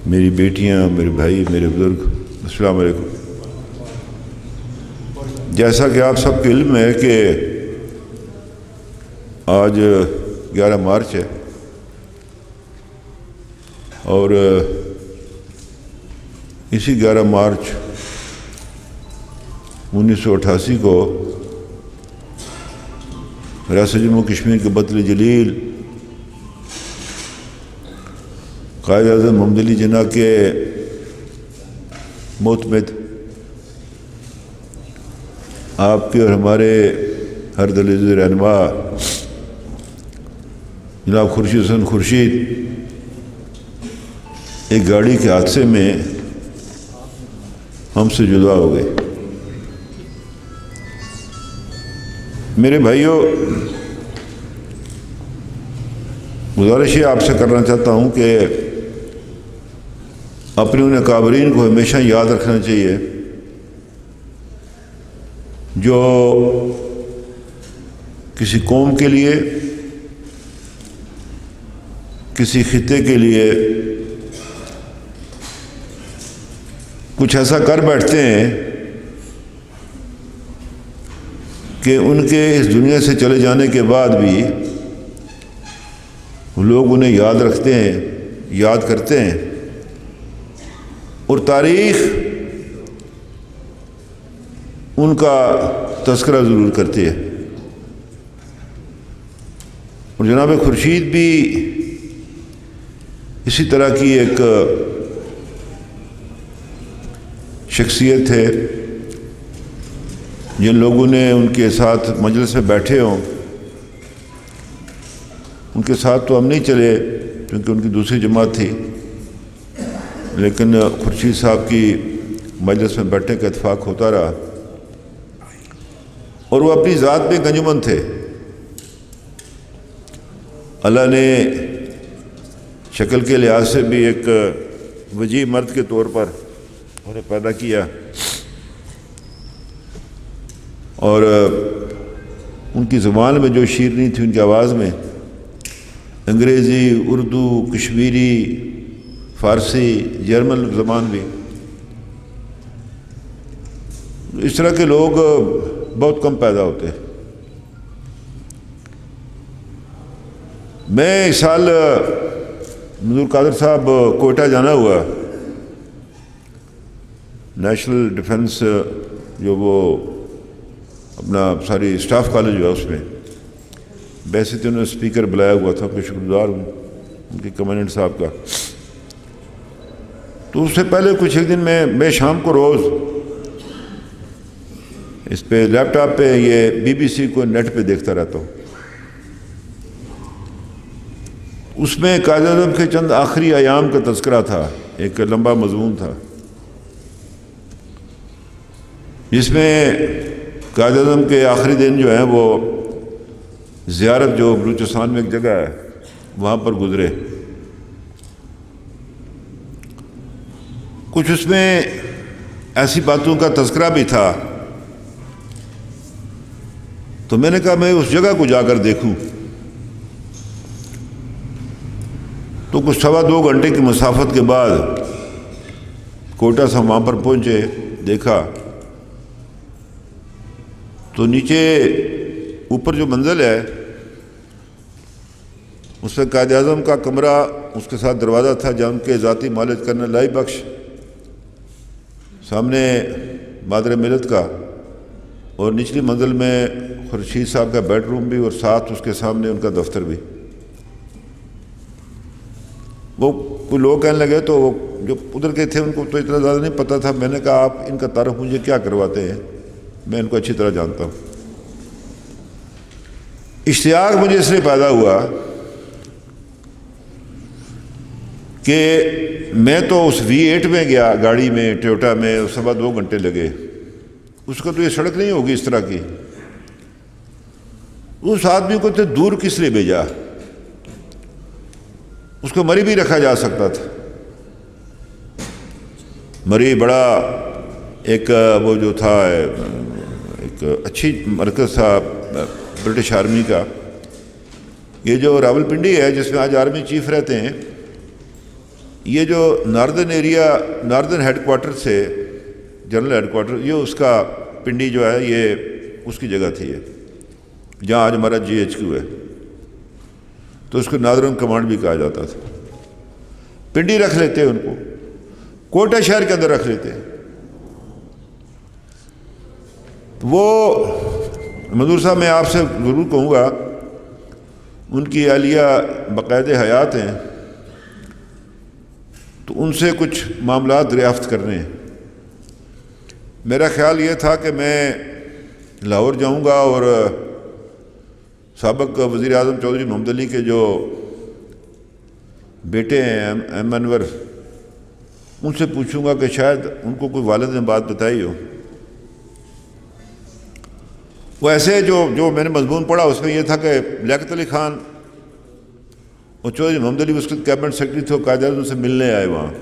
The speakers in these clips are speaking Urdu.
میری بیٹیاں، میرے بھائی، میرے بزرگ، السلام علیکم۔ جیسا کہ آپ سب کو علم ہے کہ آج 11 مارچ ہے اور اسی 11 مارچ 1988 کو ریاست جموں کشمیر کے بطل جلیل قائد اعظم محمد علی جناح کے معتمد آپ کے اور ہمارے ہر دلعزیز رہنما جناب خورشید حسن خورشید ایک گاڑی کے حادثے میں ہم سے جدا ہو گئے۔ میرے بھائیوں، گزارش یہ آپ سے کرنا چاہتا ہوں کہ اپنے ان اکابرین کو ہمیشہ یاد رکھنا چاہیے جو کسی قوم کے لیے، کسی خطے کے لیے کچھ ایسا کر بیٹھتے ہیں کہ ان کے اس دنیا سے چلے جانے کے بعد بھی لوگ انہیں یاد رکھتے ہیں، یاد کرتے ہیں، اور تاریخ ان کا تذکرہ ضرور کرتی ہے۔ اور جناب خورشید بھی اسی طرح کی ایک شخصیت ہے جن لوگوں نے ان کے ساتھ مجلس میں بیٹھے ہوں، ان کے ساتھ تو ہم نہیں چلے کیونکہ ان کی دوسری جماعت تھی، لیکن خورشید صاحب کی مجلس میں بیٹھنے کا اتفاق ہوتا رہا، اور وہ اپنی ذات میں ایک انجمن تھے۔ اللہ نے شکل کے لحاظ سے بھی ایک وجیح مرد کے طور پر انہیں پیدا کیا، اور ان کی زبان میں جو شیرینی تھی ان کی آواز میں، انگریزی، اردو، کشمیری، فارسی، جرمن زبان بھی، اس طرح کے لوگ بہت کم پیدا ہوتے ہیں۔ میں اس سال منظور قادر صاحب کوئٹہ جانا ہوا، نیشنل ڈیفنس جو وہ اپنا ساری اسٹاف کالج ہوا، اس میں ویسے تو انہوں نے اسپیکر بلایا ہوا تھا، میں شکر گزار ہوں ان کے کمانڈنٹ صاحب کا۔ تو اس سے پہلے کچھ ایک دن میں شام کو روز اس پہ لیپ ٹاپ پہ یہ BBC کو نیٹ پہ دیکھتا رہتا ہوں۔ اس میں قائد اعظم کے چند آخری ایام کا تذکرہ تھا، ایک لمبا مضمون تھا جس میں قائد اعظم کے آخری دن جو ہیں وہ زیارت جو بلوچستان میں ایک جگہ ہے وہاں پر گزرے۔ کچھ اس میں ایسی باتوں کا تذکرہ بھی تھا، تو میں نے کہا میں اس جگہ کو جا کر دیکھوں۔ تو کچھ 2.25 گھنٹے کی مسافت کے بعد کوئٹہ سے وہاں پر پہنچے، دیکھا تو نیچے اوپر جو منزل ہے اس میں قائد اعظم کا کمرہ، اس کے ساتھ دروازہ تھا جہاں ان کے ذاتی معالج کرنے لائی بخش، سامنے مادر ملت کا، اور نچلی منزل میں خورشید صاحب کا بیڈ روم بھی، اور ساتھ اس کے سامنے ان کا دفتر بھی۔ وہ کوئی لوگ کہنے لگے، تو وہ جو ادھر کے تھے ان کو تو اتنا زیادہ نہیں پتہ تھا، میں نے کہا آپ ان کا تعارف مجھے کیا کرواتے ہیں، میں ان کو اچھی طرح جانتا ہوں۔ اشتیاق مجھے اس لیے پیدا ہوا کہ میں تو اس V8 میں گیا، گاڑی میں، ٹویوٹا میں، 2.25 گھنٹے لگے۔ اس کو تو یہ سڑک نہیں ہوگی اس طرح کی، اس آدمی کو تو دور کس لیے بھیجا؟ اس کو مری بھی رکھا جا سکتا تھا۔ مری بڑا ایک وہ جو تھا ایک اچھی مرکز تھا برٹش آرمی کا، یہ جو راولپنڈی ہے جس میں آج آرمی چیف رہتے ہیں، یہ جو northern area, northern headquarter سے جنرل ہیڈ کوارٹر، یہ اس کا پنڈی جو ہے یہ اس کی جگہ تھی، جہاں آج ہمارا GHQ ہے، تو اس کو ناردرن کمانڈ بھی کہا جاتا تھا۔ پنڈی رکھ لیتے ان کو، کوئٹہ شہر کے اندر رکھ لیتے۔ وہ منظور صاحب میں آپ سے ضرور کہوں گا، ان کی اہلیہ باقاعدہ حیات ہیں، تو ان سے کچھ معاملات دریافت کرنے ہیں۔ میرا خیال یہ تھا کہ میں لاہور جاؤں گا اور سابق وزیر اعظم چودھری محمد علی کے جو بیٹے ہیں ایم انور، ان سے پوچھوں گا کہ شاید ان کو کوئی والد نے بات بتائی ہو۔ وہ ایسے جو میں نے مضمون پڑھا اس میں یہ تھا کہ لیاقت علی خان اور چودھری محمد علی اس کے کیبنٹ سیکرٹری تھے، قائد اعظم سے ملنے آئے وہاں۔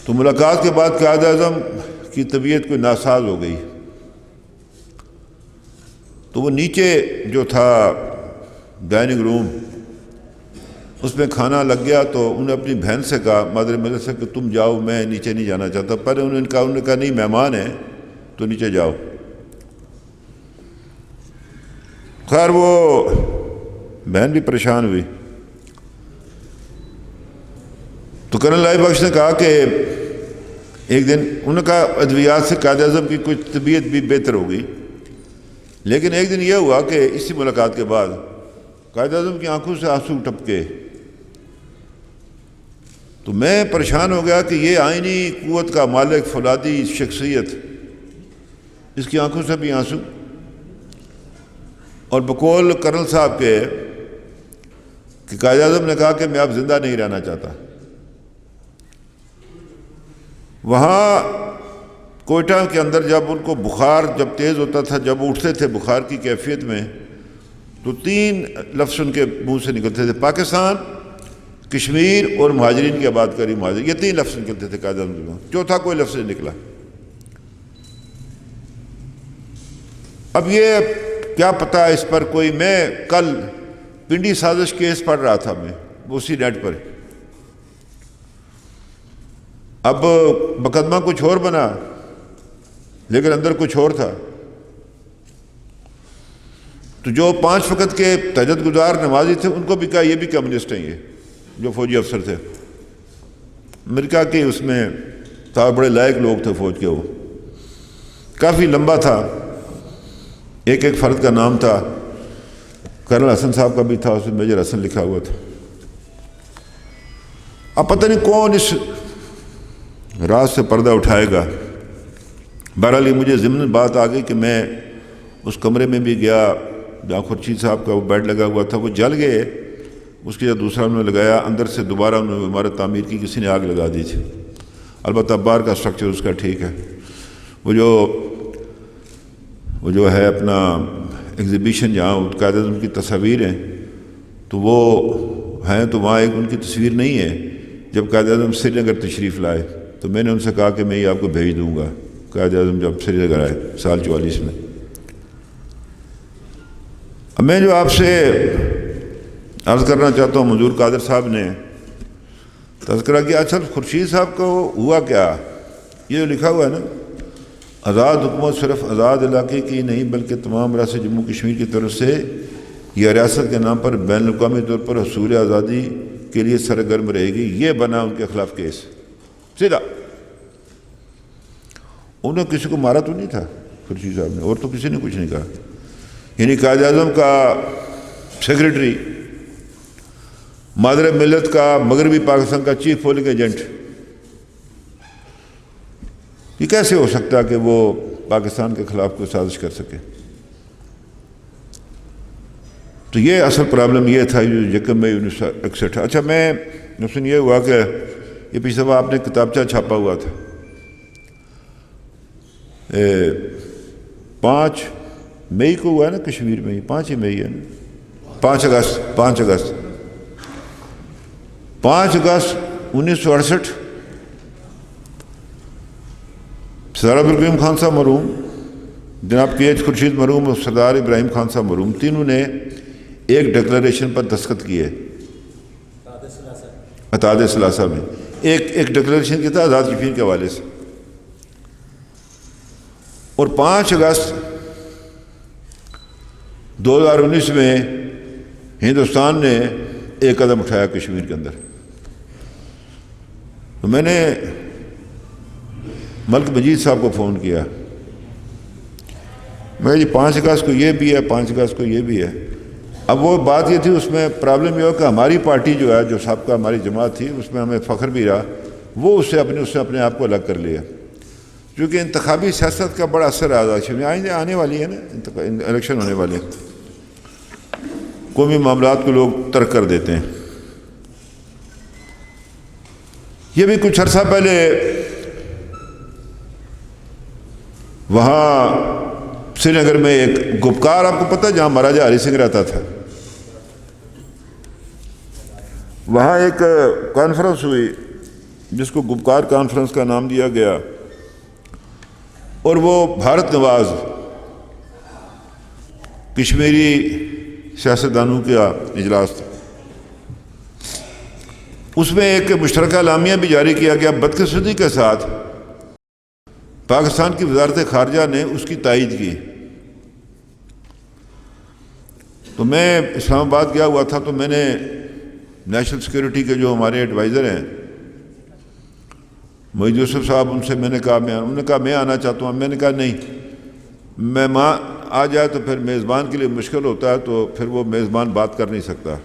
تو ملاقات کے بعد قائد اعظم کی طبیعت کوئی ناساز ہو گئی، تو وہ نیچے جو تھا ڈائننگ روم، اس میں کھانا لگ گیا، تو انہوں نے اپنی بہن سے کہا، مادر مدرسہ، کہ تم جاؤ، میں نیچے نہیں جانا چاہتا۔ پہلے انہوں نے کہا نہیں، مہمان ہیں تو نیچے جاؤ۔ خیر وہ بہن بھی پریشان ہوئی، تو کرنل لائی بخش نے کہا کہ ایک دن انہوں نے کہا ادویات سے قائد اعظم کی کچھ طبیعت بھی بہتر ہو گئی، لیکن ایک دن یہ ہوا کہ اسی ملاقات کے بعد قائد اعظم کی آنکھوں سے آنسو ٹپکے۔ تو میں پریشان ہو گیا کہ یہ آئینی قوت کا مالک، فولادی شخصیت، اس کی آنکھوں سے بھی آنسو، اور بقول کرنل صاحب کے کہ قائد اعظم نے کہا کہ میں اب زندہ نہیں رہنا چاہتا۔ وہاں کوئٹہ کے اندر جب ان کو بخار جب تیز ہوتا تھا، جب اٹھتے تھے بخار کی کیفیت میں، تو 3 لفظ ان کے منہ سے نکلتے تھے، پاکستان، کشمیر اور مہاجرین کی آباد کاری مہاجر، یہ 3 لفظ نکلتے تھے قائد اعظم سے، چوتھا کوئی لفظ نہیں نکلا۔ اب یہ کیا پتہ اس پر کوئی، میں کل پنڈی سازش کیس پڑھ رہا تھا، میں اسی نیٹ پر، اب مقدمہ کچھ اور بنا لیکن اندر کچھ اور تھا۔ تو جو 5 وقت کے تہجد گزار نمازی تھے، ان کو بھی کہا یہ بھی کمیونسٹ ہیں، یہ جو فوجی افسر تھے امریکہ کے، اس میں تھا، بڑے لائق لوگ تھے فوج کے، وہ کافی لمبا تھا، ایک فرد کا نام تھا، کرنل حسن صاحب کا بھی تھا، اس میں میجر حسن لکھا ہوا تھا۔ اب پتہ نہیں کون اس راز سے پردہ اٹھائے گا۔ بہرحال یہ مجھے ضمن بات آ گئی کہ میں اس کمرے میں بھی گیا جہاں خورشید صاحب کا وہ بیڈ لگا ہوا تھا، وہ جل گئے، اس کی جگہ دوسرا انہوں نے لگایا، اندر سے دوبارہ انہوں نے عمارت تعمیر کی، کسی نے آگ لگا دی تھی۔ البتہ باہر کا سٹرکچر اس کا ٹھیک ہے۔ وہ جو ہے اپنا ایگزیبیشن جہاں قائد اعظم کی تصاویر ہیں، تو وہ ہیں، تو وہاں ایک ان کی تصویر نہیں ہے جب قائد اعظم سری نگر تشریف لائے، تو میں نے ان سے کہا کہ میں یہ آپ کو بھیج دوں گا، قائد اعظم جب سری نگر آئے سال 44 میں۔ اب میں جو آپ سے عرض کرنا چاہتا ہوں، منظور قادر صاحب نے تذکرہ کیا، اچھا خورشید صاحب کو ہوا کیا، یہ جو لکھا ہوا ہے نا، آزاد حکومت صرف آزاد علاقے کی نہیں بلکہ تمام ریاست جموں کشمیر کی طرف سے یہ ریاست کے نام پر بین الاقوامی طور پر حصول آزادی کے لیے سرگرم رہے گی، یہ بنا ان کے خلاف کیس سیدھا۔ انہوں نے کسی کو مارا تو نہیں تھا خورشید صاحب نے، اور تو کسی نے کچھ نہیں کہا، یعنی قائد اعظم کا سیکریٹری، مادر ملت کا مغربی پاکستان کا چیف پولنگ ایجنٹ، یہ کیسے ہو سکتا ہے کہ وہ پاکستان کے خلاف کوئی سازش کر سکے؟ تو یہ اصل پرابلم یہ تھا، جو 1 مئی 1961۔ اچھا میں نقصان یہ ہوا کہ یہ پچھلی دفعہ آپ نے کتابچہ چھاپا ہوا تھا، 5 مئی کو ہوا ہے نا کشمیر میں، 5 ہی مئی ہے نا، 5 اگست 1968 سردار عبدالکریم خان صاحب مرحوم، جناب KH خورشید مرحوم اور سردار ابراہیم خان صاحب مرحوم، تینوں نے ایک ڈکلریشن پر دستخط کیے اتحاد ثلاثہ میں ایک ڈکلیریشن کیا تھا آزاد کشمیر کے حوالے سے، اور 5 اگست 2019 میں ہندوستان نے ایک قدم اٹھایا کشمیر کے اندر۔ تو میں نے ملک مجید صاحب کو فون کیا، میں جی 5 اگست کو یہ بھی ہے، 5 اگست کو یہ بھی ہے۔ اب وہ بات یہ تھی، اس میں پرابلم یہ ہو کہ ہماری پارٹی جو ہے، جو سابقہ ہماری جماعت تھی، اس میں ہمیں فخر بھی رہا، وہ اس سے اپنے آپ کو الگ کر لیا، کیونکہ انتخابی سیاست کا بڑا اثر آنے والی ہے نا، الیکشن ہونے والے ہیں، قومی معاملات کو لوگ ترک کر دیتے ہیں۔ یہ بھی کچھ عرصہ پہلے وہاں سری نگر میں ایک گپکار، آپ کو پتہ ہے جہاں مہاراجہ ہری سنگھ رہتا تھا، وہاں ایک کانفرنس ہوئی جس کو گپکار کانفرنس کا نام دیا گیا، اور وہ بھارت نواز کشمیری سیاستدانوں کا اجلاس تھا۔ اس میں ایک مشترکہ اعلامیہ بھی جاری کیا گیا، بدقسمتی کے ساتھ پاکستان کی وزارت خارجہ نے اس کی تائید کی۔ تو میں اسلام آباد گیا ہوا تھا، تو میں نے نیشنل سیکیورٹی کے جو ہمارے ایڈوائزر ہیں معید یوسف صاحب، ان سے میں نے کہا، انہوں نے کہا میں آنا چاہتا ہوں۔ میں نے کہا نہیں، میں آ جائے تو پھر میزبان کے لیے مشکل ہوتا ہے، تو پھر وہ میزبان بات کر نہیں سکتا،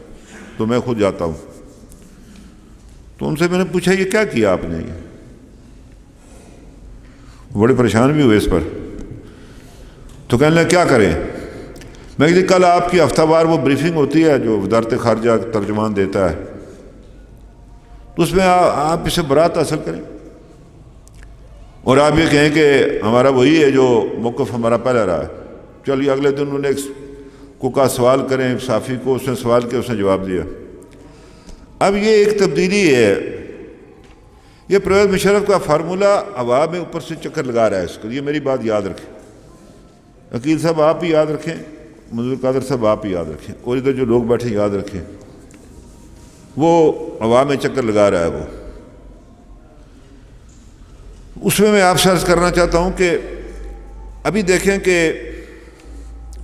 تو میں خود جاتا ہوں۔ تو ان سے میں نے پوچھا یہ کیا کیا آپ نے؟ یہ بڑے پریشان بھی ہوئے اس پر، تو کہنے لگے کیا کریں؟ میں کہا کل آپ کی ہفتہ وار وہ بریفنگ ہوتی ہے جو وزارت خارجہ ترجمان دیتا ہے، تو اس میں آپ اسے برات حاصل کریں، اور آپ یہ کہیں کہ ہمارا وہی ہے جو موقف ہمارا پہلا رہا ہے۔ چلیے اگلے دن انہوں نے کو کہا سوال کریں صحافی کو، اس نے سوال کیا، اس نے جواب دیا۔ اب یہ ایک تبدیلی ہے، یہ پرویز مشرف کا فارمولہ ہوا میں اوپر سے چکر لگا رہا ہے اس کو، یہ میری بات یاد رکھیں، عقیل صاحب آپ بھی یاد رکھیں، منظور قادر صاحب آپ بھی یاد رکھیں، اور ادھر جو لوگ بیٹھے یاد رکھیں، وہ ہوا میں چکر لگا رہا ہے۔ وہ اس میں آپ سے عرض کرنا چاہتا ہوں کہ ابھی دیکھیں کہ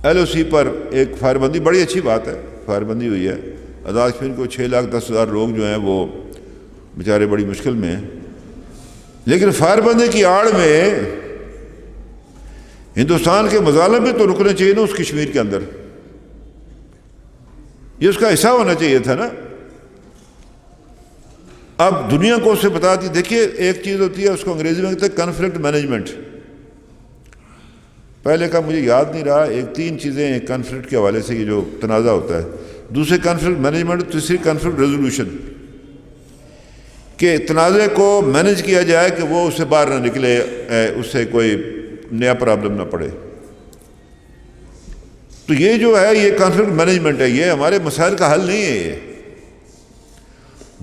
ایل او سی پر ایک فائر بندی، بڑی اچھی بات ہے، فائر بندی ہوئی ہے۔ آزاد کشمیر کو 6,10,000 لوگ جو ہیں وہ بیچارے بڑی مشکل میں ہیں، لیکن فائر بندی کی آڑ میں ہندوستان کے مظالم بھی تو رکنے چاہیے نا اس کشمیر کے اندر، یہ اس کا حصہ ہونا چاہیے تھا نا۔ اب دنیا کو اسے بتا دی، دیکھیے ایک چیز ہوتی ہے، اس کو انگریزی میں کہتے ہیں کنفلکٹ مینجمنٹ، پہلے کا مجھے یاد نہیں رہا، 3 چیزیں ہیں کنفلکٹ کے حوالے سے، یہ جو تنازع ہوتا ہے، دوسرے کنفلکٹ مینجمنٹ، تیسری کنفلکٹ ریزولوشن، کہ تنازع کو مینج کیا جائے کہ وہ اس سے باہر نہ نکلے، اس سے کوئی نیا پرابلم نہ پڑے۔ تو یہ جو ہے یہ کنفلکٹ مینجمنٹ ہے، یہ ہمارے مسائل کا حل نہیں ہے۔ یہ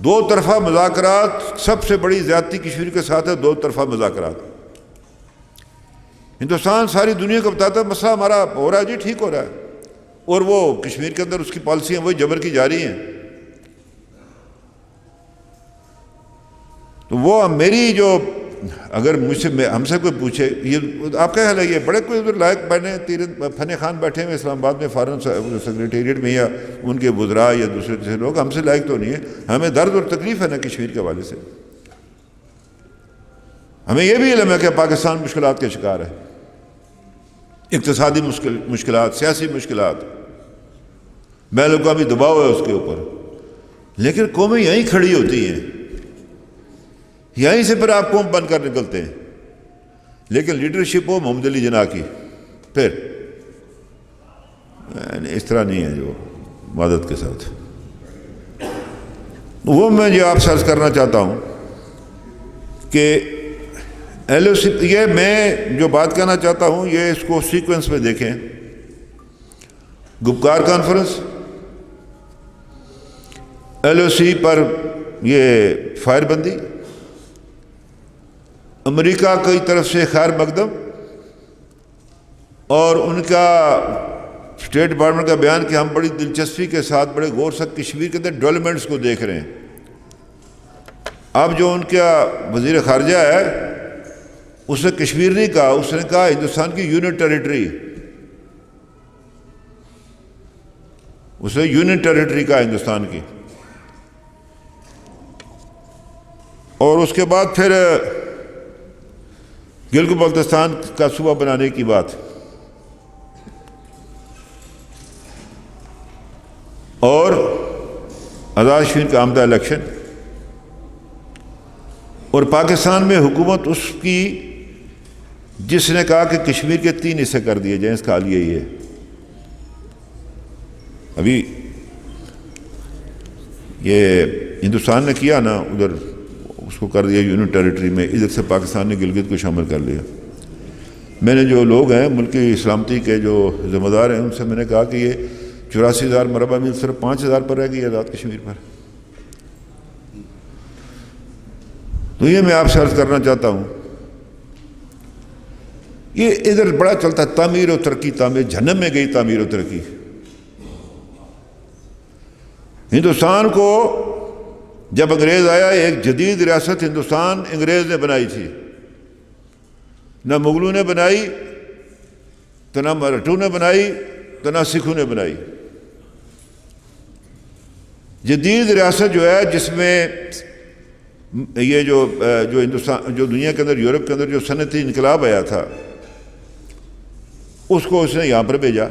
2 طرفہ مذاکرات، سب سے بڑی زیادتی کشمیر کے ساتھ ہے 2 طرفہ مذاکرات۔ ہندوستان ساری دنیا کو بتاتا ہے مسئلہ ہمارا ہو رہا ہے جی، ٹھیک ہو رہا ہے، اور وہ کشمیر کے اندر اس کی پالیسیاں وہی جبر کی جاری ہیں۔ تو وہ میری جو، اگر مجھ سے ہم سے کوئی پوچھے یہ آپ کیا خیال ہے، یہ بڑے کوئی ادھر لائق بیٹھے فن خان بیٹھے ہوئے اسلام آباد میں فارن سیکریٹریٹ میں، یا ان کے وزراء یا دوسرے لوگ، ہم سے لائق تو نہیں ہے۔ ہمیں درد اور تکلیف ہے نا کشمیر کے حوالے سے، ہمیں یہ بھی علم ہے کہ پاکستان مشکلات کے شکار ہے، اقتصادی مشکلات، سیاسی مشکلات، بین الاقوامی دباؤ ہے اس کے اوپر، لیکن قومیں یہیں کھڑی ہوتی ہیں، یہیں سے پھر آپ قوم بن کر نکلتے ہیں۔ لیکن لیڈرشپ ہو محمد علی جناح کی، پھر اس طرح نہیں ہے جو مدد کے ساتھ۔ وہ میں یہ آپ سے عرض کرنا چاہتا ہوں کہ ایل او سی، یہ میں جو بات کہنا چاہتا ہوں یہ اس کو سیکوینس میں دیکھیں، گپکار کانفرنس، ایل او سی پر یہ فائر بندی، امریکہ کی طرف سے خیر مقدم، اور ان کا اسٹیٹ ڈپارٹمنٹ کا بیان کہ ہم بڑی دلچسپی کے ساتھ بڑے غور سے کشمیر کے اندر ڈیولپمنٹس کو دیکھ رہے ہیں. اب جو ان کا وزیر خارجہ ہے اس نے کشمیر نہیں کہا، اس نے کہا ہندوستان کی یونین ٹیریٹری. اس نے یونین ٹیریٹری کہا ہندوستان کی. اور اس کے بعد پھر گلگت بلتستان کا صوبہ بنانے کی بات، اور آزاد کشمیر کا آمدہ الیکشن، اور پاکستان میں حکومت اس کی جس نے کہا کہ کشمیر کے 3 حصے کر دیے جائیں، اس کا حال یہی ہے. ابھی یہ ہندوستان نے کیا نا، ادھر اس کو کر دیا یونین ٹیریٹری میں، ادھر سے پاکستان نے گلگت کو شامل کر لیا. میں نے جو لوگ ہیں ملک کی سلامتی کے جو ذمہ دار ہیں ان سے میں نے کہا کہ یہ 84,000 مربع میل صرف 5,000 پر رہ گئی آزاد کشمیر پر. تو یہ میں آپ سے عرض کرنا چاہتا ہوں، یہ ادھر بڑا چلتا ہے تعمیر و ترقی، تعمیر جہنم میں گئی تعمیر و ترقی. ہندوستان کو جب انگریز آیا ایک جدید ریاست ہندوستان انگریز نے بنائی تھی، نہ مغلوں نے بنائی تو نہ مراٹھوں نے بنائی تو نہ سکھوں نے بنائی. جدید ریاست جو ہے جس میں یہ جو ہندوستان جو دنیا کے اندر یورپ کے اندر جو صنعتی انقلاب آیا تھا اس کو اس نے یہاں پر بھیجا.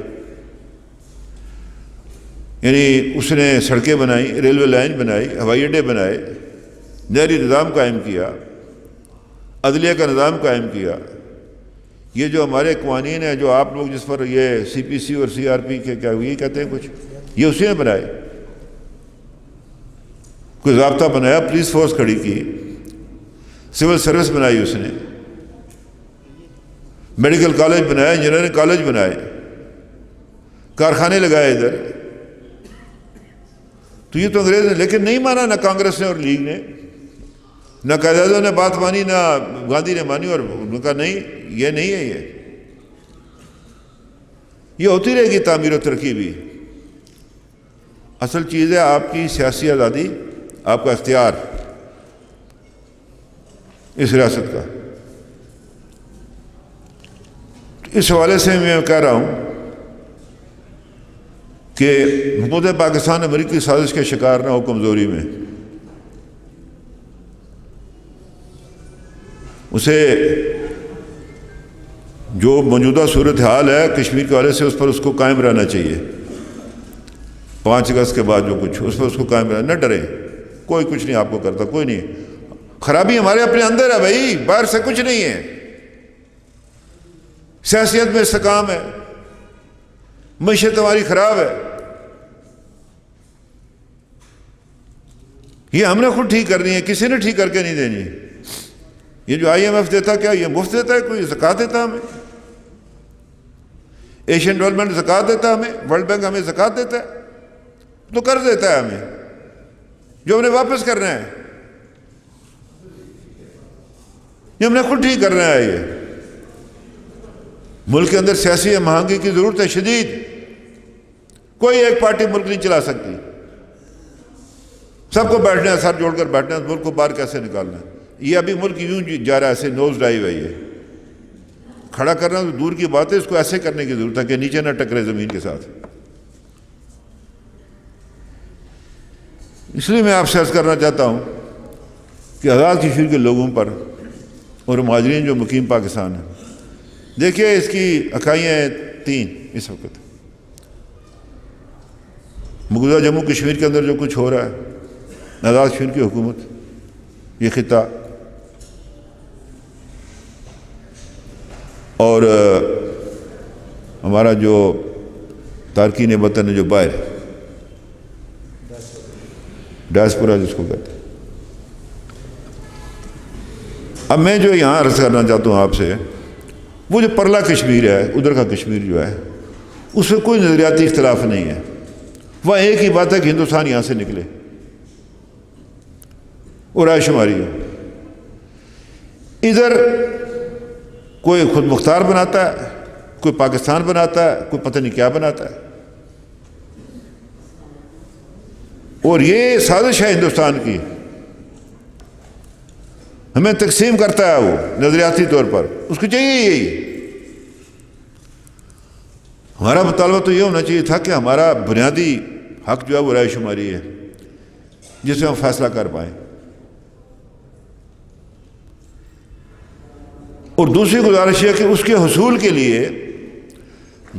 یعنی اس نے سڑکیں بنائی، ریلوے لائن بنائی، ہوائی اڈے بنائے، نہری نظام قائم کیا، عدلیہ کا نظام قائم کیا. یہ جو ہمارے قوانین ہیں جو آپ لوگ جس پر یہ CPC اور CRP کے کیا یہ کہتے ہیں کچھ، یہ اسی نے بنائے. کوئی ضابطہ بنایا، پولیس فورس کھڑی کی، سول سروس بنائی، اس نے میڈیکل کالج بنایا، انجینئرنگ کالج بنائے، کارخانے لگائے ادھر. تو یہ تو انگریز نے لیکن نہیں مانا، نہ کانگریس نے اور لیگ نے، نہ قائد نے بات مانی، نہ گاندھی نے مانی، اور انہوں نے کہا نہیں یہ نہیں ہے، یہ ہوتی رہے گی تعمیر و ترقی بھی. اصل چیز ہے آپ کی سیاسی آزادی، آپ کا اختیار اس ریاست کا. اس حوالے سے میں کہہ رہا ہوں کہ حکومت پاکستان امریکی سازش کے شکار نہ ہو کمزوری میں. اسے جو موجودہ صورتحال ہے کشمیر کے حوالے سے اس پر اس کو قائم رہنا چاہیے. 5 اگست کے بعد جو کچھ اس پر اس کو قائم رہنا، نہ ڈرے، کوئی کچھ نہیں آپ کو کرتا، کوئی نہیں. خرابی ہمارے اپنے اندر ہے بھائی، باہر سے کچھ نہیں ہے. سیاست میں استحکام ہے، معیشت ہماری خراب ہے، یہ ہم نے خود ٹھیک کرنی ہے، کسی نے ٹھیک کر کے نہیں دینی. یہ جو IMF دیتا کیا یہ مفت دیتا ہے؟ کوئی زکوٰۃ دیتا ہمیں؟ ایشین ڈیولپمنٹ زکوٰۃ دیتا ہے ہمیں؟ ورلڈ بینک ہمیں زکوٰۃ دیتا ہے؟ تو قرض دیتا ہے ہمیں جو ہم نے واپس کرنا ہے. یہ ہم نے خود ٹھیک کرنا ہے. یہ ملک کے اندر سیاسی ہم آہنگی کی ضرورت ہے شدید. کوئی ایک پارٹی ملک نہیں چلا سکتی، سب کو بیٹھنا ہے، سر جوڑ کر بیٹھنا ہے، ملک کو باہر کیسے نکالنا ہے. یہ ابھی ملک یوں جا رہا ہے، ایسے نوز ڈائیو ہے. یہ کھڑا کرنا تو دور کی بات ہے، اس کو ایسے کرنے کی ضرورت ہے کہ نیچے نہ ٹکرے زمین کے ساتھ. اس لیے میں آپ سے عرض کرنا چاہتا ہوں کہ آزاد کشمیر کے لوگوں پر اور مہاجرین جو مقیم پاکستان ہیں، دیکھیے اس کی اکائیاں ہیں 3 اس وقت. موجودہ جموں کشمیر کے اندر جو کچھ ہو رہا ہے، آزاد کشمیر کی حکومت، یہ خطہ اور ہمارا جو تارکین وطن ہے جو باہر، ڈائسپورا جس کو کہتے ہیں. اب میں جو یہاں عرض کرنا چاہتا ہوں آپ سے، وہ جو پرلا کشمیر ہے، ادھر کا کشمیر جو ہے، اس میں کوئی نظریاتی اختلاف نہیں ہے. وہاں ایک ہی بات ہے کہ ہندوستان یہاں سے نکلے اور رائے شماری ہو. ادھر کوئی خود مختار بناتا ہے، کوئی پاکستان بناتا ہے، کوئی پتہ نہیں کیا بناتا ہے، اور یہ سازش ہے ہندوستان کی، ہمیں تقسیم کرتا ہے وہ نظریاتی طور پر، اس کو چاہیے یہی۔ ہمارا مطالبہ تو یہ ہونا چاہیے تھا کہ ہمارا بنیادی حق جو ہے وہ رائے شماری ہے، جس سے ہم فیصلہ کر پائیں۔ اور دوسری گزارش ہے کہ اس کے حصول کے لیے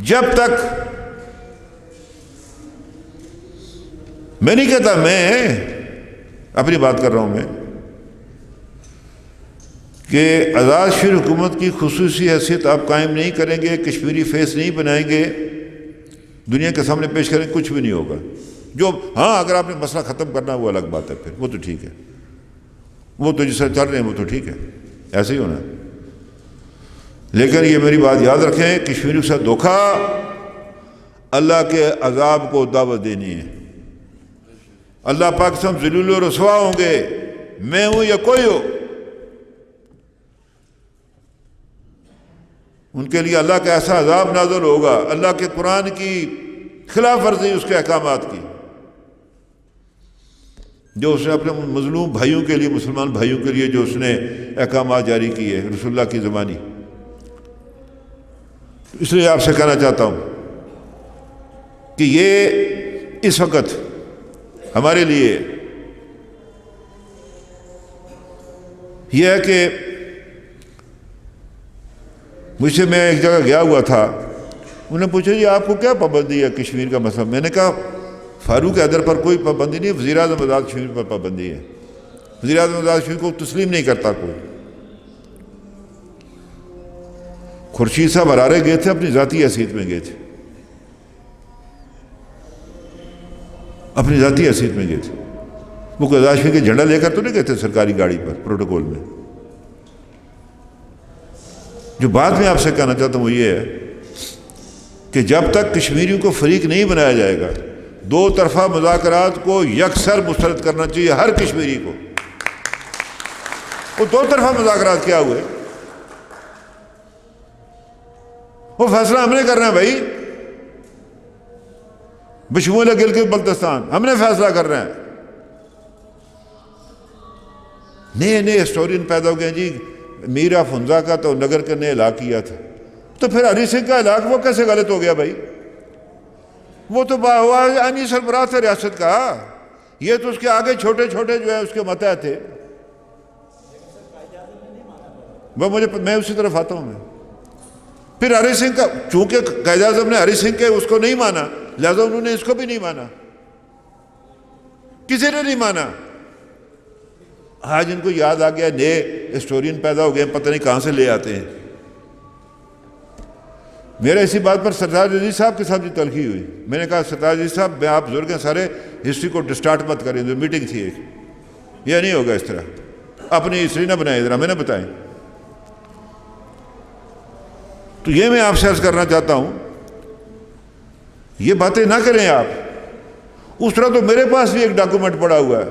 جب تک، میں نہیں کہتا، میں اپنی بات کر رہا ہوں میں، کہ آزاد شہری حکومت کی خصوصی حیثیت آپ قائم نہیں کریں گے، کشمیری فیس نہیں بنائیں گے، دنیا کے سامنے پیش کریں، کچھ بھی نہیں ہوگا۔ جو ہاں اگر آپ نے مسئلہ ختم کرنا وہ الگ بات ہے، پھر وہ تو ٹھیک ہے، وہ تو جس طرح چل رہے ہیں وہ تو ٹھیک ہے، ایسے ہی ہونا ہے۔ لیکن یہ میری بات یاد رکھیں، کشمیریوں کے ساتھ دھوکہ اللہ کے عذاب کو دعوت دینی ہے۔ اللہ پاک سے ہم ذلیل و رسوا ہوں گے، میں ہوں یا کوئی ہو، ان کے لیے اللہ کا ایسا عذاب نازل ہوگا، اللہ کے قرآن کی خلاف ورزی، اس کے احکامات کی، جو اس نے اپنے مظلوم بھائیوں کے لیے، مسلمان بھائیوں کے لیے جو اس نے احکامات جاری کیے رسول اللہ کی زبانی۔ اس لیے آپ سے کہنا چاہتا ہوں کہ یہ اس وقت ہمارے لیے یہ ہے کہ مجھ سے، میں ایک جگہ گیا ہوا تھا، انہوں نے پوچھا جی آپ کو کیا پابندی ہے کشمیر کا مسئلہ؟ میں نے کہا فاروق حیدر پر کوئی پابندی نہیں، وزیر اعظم آزاد کشمیر پر پابندی ہے، وزیر اعظم آزاد کشمیر کو تسلیم نہیں کرتا کوئی۔ خورشید صاحب ہرارے گئے تھے، اپنی ذاتی حیثیت میں گئے تھے، اپنی ذاتی حیثیت میں گئے تھے، وہ کوئی آزاد کشمیر کے جھنڈا لے کر تو نہیں گئے تھے سرکاری گاڑی پر پروٹوکول میں۔ جو بات میں آپ سے کہنا چاہتا ہوں وہ یہ ہے کہ جب تک کشمیریوں کو فریق نہیں بنایا جائے گا، دو طرفہ مذاکرات کو یکسر مسترد کرنا چاہیے ہر کشمیری کو۔ وہ دو طرفہ مذاکرات کیا ہوئے؟ وہ فیصلہ ہم نے کرنا ہے بھائی، بشمول گلگت بلتستان ہم نے فیصلہ کرنا ہے۔ نئے نئے ہسٹورین پیدا ہو گئے جی، میرا فنزا کا تو نگر کے نے ہلاک کیا تھا، تو پھر ہری سنگھ کا ہلاک وہ کیسے غلط ہو گیا بھائی؟ وہ تو باہوانی سربراہ تھے ریاست کا، یہ تو اس کے آگے چھوٹے چھوٹے جو ہے اس کے متحد تھے۔ وہ میں اسی طرف آتا ہوں میں۔ پھر ہری سنگھ کا، چونکہ قائد اعظم نے ہری سنگھ کے اس کو نہیں مانا، لہذا انہوں نے اس کو بھی نہیں مانا، کسی نے نہیں مانا۔ آج ان کو یاد آ گیا، نئے ہسٹورین پیدا ہو گئے، پتہ نہیں کہاں سے لے آتے ہیں۔ میرا اسی بات پر سرتاج عزیز صاحب کے ساتھ بھی تلخی ہوئی، میں نے کہا سرتاج عزیز صاحب، میں آپ بزرگ ہیں سارے، ہسٹری کو ڈسٹارٹ مت کریں، جو میٹنگ تھی ایک، یہ نہیں ہوگا اس طرح، اپنی ہسٹری نہ بنائیں، ذرا میں نہ بتائیں۔ تو یہ میں آپ سے عرض کرنا چاہتا ہوں، یہ باتیں نہ کریں آپ۔ اس طرح تو میرے پاس بھی ایک ڈاکومنٹ پڑا ہوا ہے،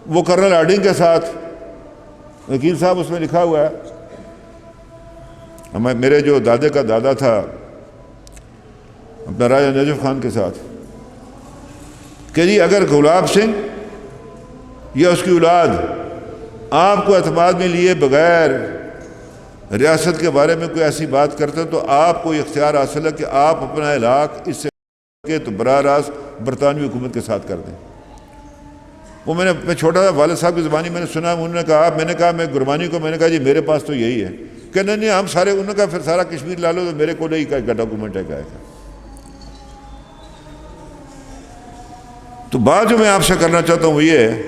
وہ کرنل ہارڈنگ کے ساتھ، وکیل صاحب اس میں لکھا ہوا ہے، میرے جو دادے کا دادا تھا اپنا راجہ نجف خان کے ساتھ، کہ جی اگر گلاب سنگھ یا اس کی اولاد آپ کو اعتماد میں لیے بغیر ریاست کے بارے میں کوئی ایسی بات کرتے تو آپ کو اختیار حاصل ہے کہ آپ اپنا ہلاک اس سے تو براہ راست برطانوی حکومت کے ساتھ کر دیں۔ وہ میں چھوٹا تھا، والد صاحب کی زبانی میں نے سنا، انہوں نے کہا، میں نے کہا میں گربانی کو، میں نے کہا جی میرے پاس تو یہی ہے، کہ نہیں ہم سارے، انہوں نے کہا پھر سارا کشمیر لا لو، تو میرے کو نہیں کا ڈاکومنٹ ہے کیا ہے۔ تو بات جو میں آپ سے کرنا چاہتا ہوں وہ یہ ہے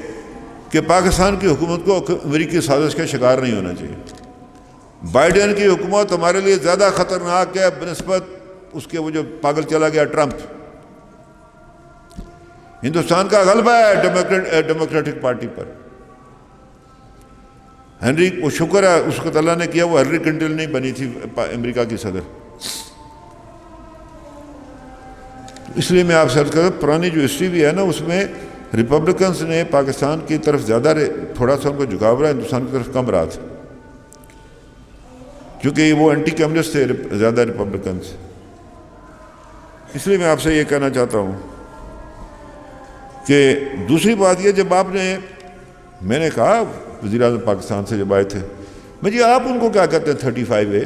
کہ پاکستان کی حکومت کو امریکی سازش کا شکار نہیں ہونا چاہیے۔ بائیڈن کی حکومت ہمارے لیے زیادہ خطرناک ہے بنسبت اس کے وہ جو پاگل چلا گیا ٹرمپ۔ ہندوستان کا غلبہ ہے ڈیموکریٹک پارٹی پر۔ ہنری کو شکر ہے اس کو اللہ نے کیا، وہ ہنری کلنٹن نہیں بنی تھی امریکہ کی صدر۔ اس لیے میں آپ سے عرض کرتا ہوں، پرانی جو ہسٹری بھی ہے نا، اس میں ریپبلکنز نے پاکستان کی طرف زیادہ تھوڑا سا ان کو جھکاؤ رہا ہے، ہندوستان کی طرف کم رہا تھا، چونکہ وہ اینٹی کمیونسٹ تھے زیادہ ریپبلکنس. اس لیے میں آپ سے یہ کہنا چاہتا ہوں کہ دوسری بات یہ، جب آپ نے، میں نے کہا وزیر اعظم پاکستان سے جب آئے تھے، میں جی آپ ان کو کیا کہتے ہیں 35A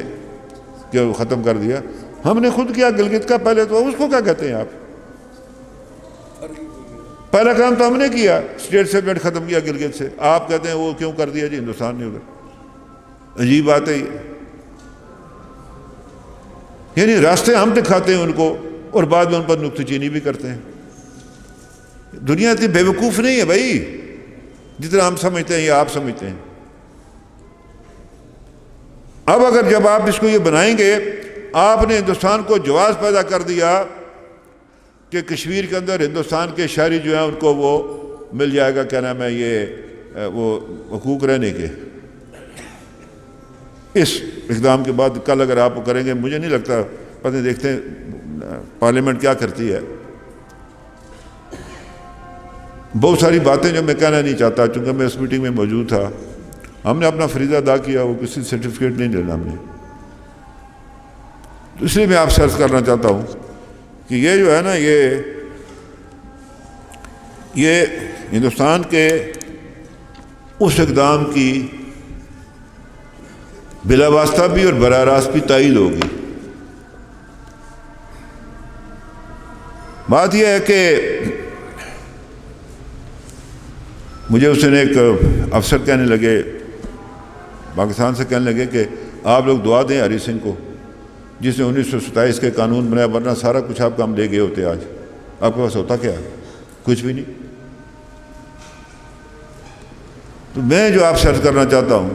کہ وہ ختم کر دیا؟ ہم نے خود کیا گلگت کا پہلے، تو اس کو کیا کہتے ہیں آپ؟ پہلا کام تو ہم نے کیا، اسٹیٹ سیگمنٹ ختم کیا گلگت سے. آپ کہتے ہیں وہ کیوں کر دیا جی ہندوستان نے ادھر؟ عجیب بات ہے یہ. یعنی راستے ہم دکھاتے ہیں ان کو اور بعد میں ان پر نکتہ چینی بھی کرتے ہیں. دنیا اتنی بے وقوف نہیں ہے بھائی جتنا ہم سمجھتے ہیں یا آپ سمجھتے ہیں. اب اگر جب آپ اس کو یہ بنائیں گے، آپ نے ہندوستان کو جواز پیدا کر دیا کہ کشمیر کے اندر ہندوستان کے شہری جو ہیں ان کو وہ مل جائے گا، کیا نام ہے یہ، وہ حقوق رہنے کے. اس اقدام کے بعد کل اگر آپ کریں گے، مجھے نہیں لگتا، پتہ نہیں دیکھتے ہیں پارلیمنٹ کیا کرتی ہے. بہت ساری باتیں جو میں کہنا نہیں چاہتا، چونکہ میں اس میٹنگ میں موجود تھا. ہم نے اپنا فریضہ ادا کیا، وہ کسی سرٹیفکیٹ نہیں لینا ہم نے. تو اس لیے میں آپ سے عرض کرنا چاہتا ہوں کہ یہ جو ہے نا، یہ ہندوستان کے اس اقدام کی بلا واسطہ بھی اور براہ راست بھی تائید ہوگی. بات یہ ہے کہ مجھے اس نے ایک افسر کہنے لگے، پاکستان سے کہنے لگے کہ آپ لوگ دعا دیں ہری سنگھ کو، جس نے 1927 کے قانون بنایا، ورنہ سارا کچھ آپ کام لے گئے ہوتے. آج آپ کے پاس ہوتا کیا ہے؟ کچھ بھی نہیں. تو میں جو آپ سے عرض کرنا چاہتا ہوں،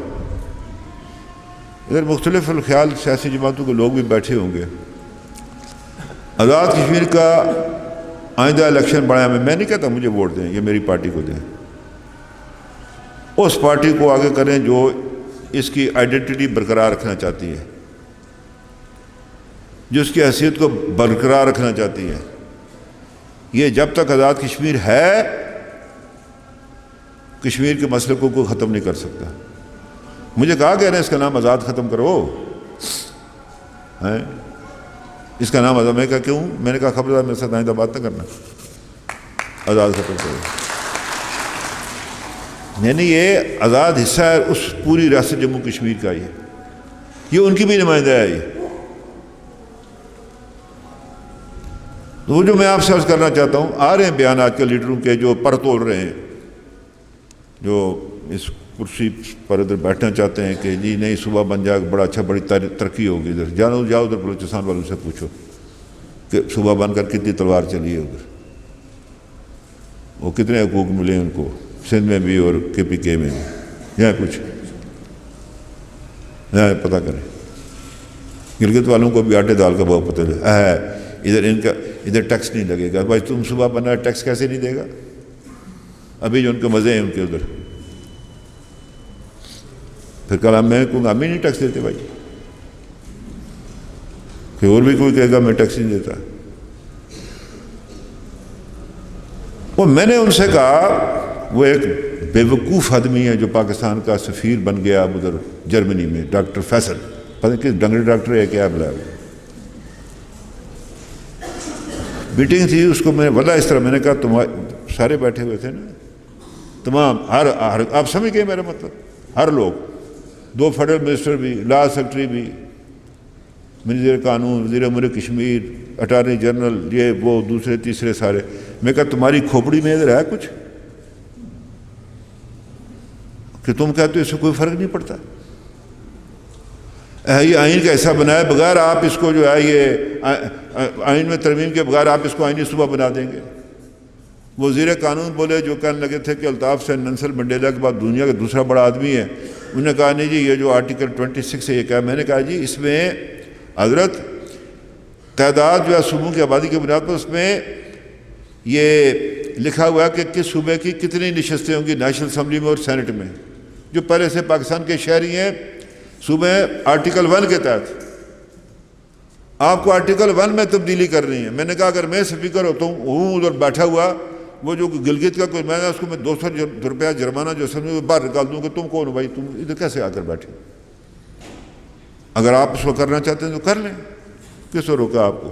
ادھر مختلف الخیال سیاسی جماعتوں کے لوگ بھی بیٹھے ہوں گے. آزاد کشمیر کا آئندہ الیکشن بڑھایا، میں نہیں کہتا مجھے ووٹ دیں، یہ میری پارٹی کو دیں. اس پارٹی کو آگے کریں جو اس کی آئیڈینٹی برقرار رکھنا چاہتی ہے، جو اس کی حیثیت کو برقرار رکھنا چاہتی ہے. یہ جب تک آزاد کشمیر ہے، کشمیر کے مسئلے کو کوئی ختم نہیں کر سکتا. مجھے کہا کہ اس کا نام آزاد ختم کرو، اس کا نام آزاد. میں کہا کیوں؟ میں نے کہا خبردار میرے ساتھ آئندہ بات نہ کرنا، آزاد ختم کرو. یعنی یہ آزاد حصہ ہے اس پوری ریاست جموں کشمیر کا. یہ ان کی بھی نمائندہ ہے. یہ تو جو میں آپ سے عرض کرنا چاہتا ہوں، آ رہے ہیں بیان آج کے لیڈروں کے جو پر تول رہے ہیں، جو اس کرسی پر ادھر بیٹھنا چاہتے ہیں کہ جی نہیں صوبہ بن جائے گا، بڑا اچھا، بڑی ترقی ہوگی. ادھر جاؤ ادھر بلوچستان والوں سے پوچھو کہ صوبہ بن کر کتنی تلوار چلی ہے ادھر، وہ کتنے حقوق ملے ان کو، سندھ میں بھی اور KPK میں بھی. یہاں کچھ یہاں پتہ کریں. گلگت والوں کو بھی آٹے دال کا بہت پتہ ہے. ادھر ان کا ادھر ٹیکس نہیں لگے گا. بھائی تم صبح بنا ٹیکس کیسے نہیں دے گا؟ ابھی جو ان کے مزے ہیں ان کے ادھر. پھر کل میں کہوں گا ہم ہی نہیں ٹیکس دیتے بھائی، کہ اور بھی کوئی کہے گا میں ٹیکس نہیں دیتا. وہ میں نے ان سے کہا، وہ ایک بے وقوف آدمی ہے جو پاکستان کا سفیر بن گیا اب ادھر جرمنی میں، ڈاکٹر فیصل، پتہ نہیں کس ڈنگڑے ڈاکٹر ہے کیا بلا. میٹنگ تھی اس کو میں واللہ اس طرح میں نے کہا، تم سارے بیٹھے ہوئے تھے نا، تمام ہر آپ سمجھ گئے میرا مطلب، ہر لوگ، 2 فیڈرل منسٹر بھی، لا سیکرٹری بھی، وزیر قانون، وزیر امور کشمیر، اٹارنی جنرل، یہ وہ دوسرے تیسرے سارے. میں کہا تمہاری کھوپڑی میں ادھر ہے کچھ کہ تم کہتے ہو اس سے کوئی فرق نہیں پڑتا؟ یہ آئین کا حصہ بنائے بغیر آپ اس کو جو ہے یہ آئین میں ترمیم کے بغیر آپ اس کو آئینی صوبہ بنا دیں گے. وزیر قانون بولے جو کہنے لگے تھے کہ الطاف حسین ننسل منڈیلا کے بعد دنیا کا دوسرا بڑا آدمی ہے، انہوں نے کہا نہیں جی یہ جو آرٹیکل 26 ہے یہ کہا. میں نے کہا جی اس میں حضرت تعداد جو ہے صوبوں کی آبادی کی بنیاد پر اس میں یہ لکھا ہوا ہے کہ کس صوبے کی کتنی نشستیں ہوں گی نیشنل اسمبلی میں اور سینٹ میں. جو پہلے سے پاکستان کے شہری ہیں صوبے آرٹیکل 1 کے تحت، آپ کو آرٹیکل 1 میں تبدیلی کرنی ہے. میں نے کہا اگر میں اسپیکر ہوتا ہوں ادھر بیٹھا ہوا، وہ جو گلگت کا کوئی میں نے اس کو میں 200 روپیہ جرمانہ جو سمجھو باہر نکال دوں کہ تم کون ہو بھائی، تم ادھر کیسے آ کر بیٹھے. اگر آپ اس کو کرنا چاہتے ہیں تو کر لیں، کس کو روکا آپ کو؟